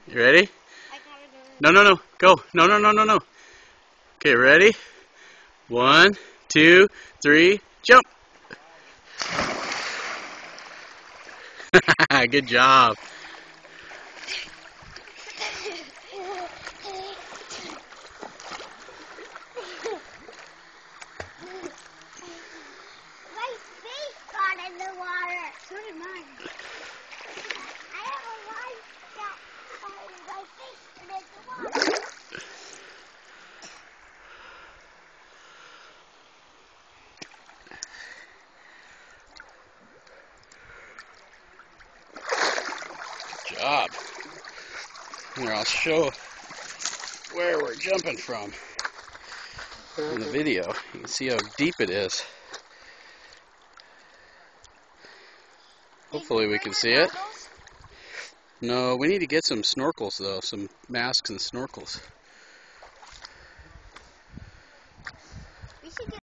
You ready? I gotta do it. No, no, no. Go. No, no, no, no, no. Okay, ready? 1, 2, 3, jump. Good job. My face got in the water. So did mine. I have a line that my face went in the water. Good job. Here, I'll show where we're jumping from in the video. You can see how deep it is. Hopefully we can see it. No, we need to get some snorkels though, some masks and snorkels. We should get